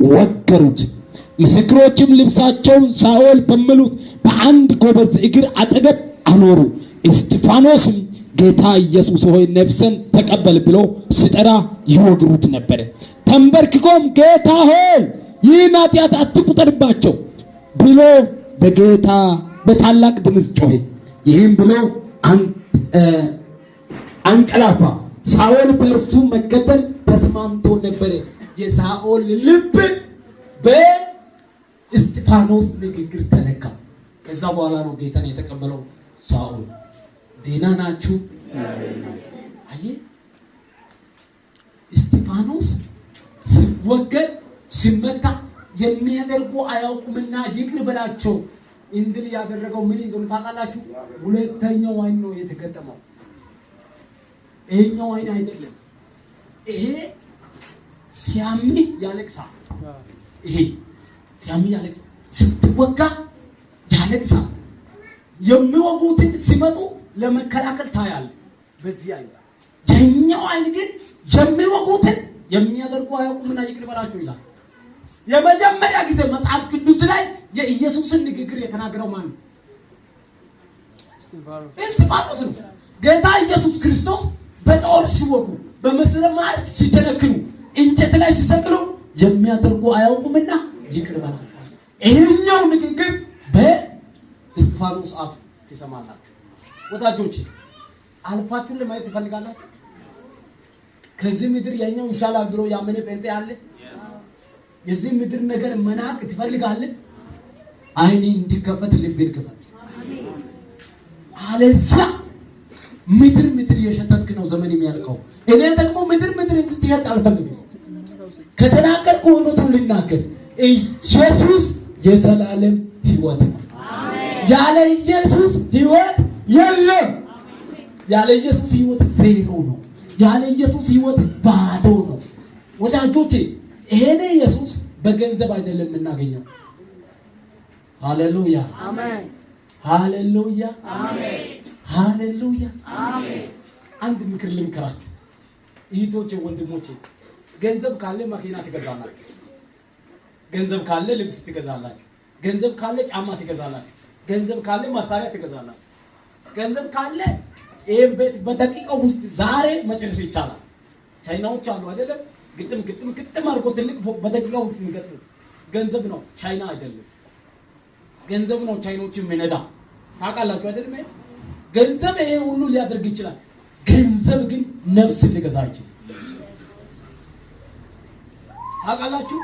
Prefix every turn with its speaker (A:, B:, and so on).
A: ወገሩት። ምስክሮችም ልብሳቸውን ሳኦል በሚሉት በአንድ ጎበዝ እግር አጠገብ አኖሩ። እስጢፋኖስም ጌታ ኢየሱስ ሆይ ነፍሴን ተቀበል ብሎ ሲጠራ ይወግሩት ነበር። ተንበርክኮም ጌታ ሆይ ይህን ኃጢአት አትቁጠርባቸው ብሎ በጌታ በታላቅ ድምፅ ጮኸ። ይህም ብሎ አንቀላፋ። ሳኦል በእርሱ መገደል ተስማምቶ ነበር። የሳኦል ልብ በእስጢፋኖስ ንግግር ተነካ። ከዛ በኋላ ነው ጌታን የተቀበለው ሳኦል። ደህና ናችሁ? አየህ፣ እስጢፋኖስ ሲወገድ ሲመታ የሚያደርጉ አያውቁምና ይቅር በላቸው እንድል ያደረገው ምን እንደሆነ ታውቃላችሁ? ሁለተኛው አይን ነው የተገጠመው። ይሄኛው አይን አይደለም። ይሄ ሲያምህ ያለቅሳል። ይሄ ሲያምህ ያለቅሳል። ስትወጋ ያለቅሳል። የሚወጉትን ሲመጡ ለመከላከል ታያለ። በዚህ አይን የኛው አይን ግን የሚወጉትን የሚያደርጉ አያውቁምና ይቅር በላቸው ይላል። የመጀመሪያ ጊዜ መጽሐፍ ቅዱስ ላይ የኢየሱስን ንግግር የተናገረው ማን ነው? እስጢፋኖስ ነው። ጌታ ኢየሱስ ክርስቶስ በጦር ሲወጉ፣ በመስመር ሲቸነክሩ፣ እንጨት ላይ ሲሰቅሉ የሚያደርጉ አያውቁምና ይቅር በላቸው። ይሄኛው ንግግር በእስጢፋኖስ አፍ ትሰማላችሁ። ወዳጆቼ አልፋችሁን ለማየት ትፈልጋላችሁ? ከዚህ ምድር የኛው ይሻላል ብሎ ያመነ ጴንጤ አለ? የዚህ ምድር ነገር መናቅ ትፈልጋለህ? አይኔ እንዲከፈት ልብን ክፈት። አለዚያ ምድር የሸተትክ ነው ዘመን የሚያልቀው። እኔ ደግሞ ምድር እንድትሸት አልፈልግም። ከተናገርኩ እውነቱን ልናገር። ኢየሱስ የዘላለም ሕይወት ነው። ያለ ኢየሱስ ሕይወት የለም። ያለ ኢየሱስ ሕይወት ዜሮ ነው። ያለ ኢየሱስ ሕይወት ባዶ ነው። ወዳጆቼ ይሄኔ ኢየሱስ በገንዘብ አይደለም የምናገኘው። ሃሌሉያ አሜን፣ ሃሌሉያ አሜን፣ ሃሌሉያ አሜን። አንድ ምክር ልምከራችሁ እህቶቼ፣ ወንድሞቼ፣ ገንዘብ ካለ መኪና ትገዛላችሁ፣ ገንዘብ ካለ ልብስ ትገዛላችሁ፣ ገንዘብ ካለ ጫማ ትገዛላችሁ፣ ገንዘብ ካለ መሳሪያ ትገዛላችሁ፣ ገንዘብ ካለ ይሄን ቤት በደቂቃው ውስጥ ዛሬ መጨረስ ይቻላል። ቻይናዎች አሉ አይደለም? ግጥም አድርጎ ትልቅ በደቂቃ ውስጥ የሚገጥሙ ገንዘብ ነው፣ ቻይና አይደለም። ገንዘብ ነው ቻይኖችን የሚነዳ ታውቃላችሁ አይደለም? ገንዘብ ይሄ ሁሉ ሊያደርግ ይችላል። ገንዘብ ግን ነፍስን ሊገዛ ይችላል። ታውቃላችሁ?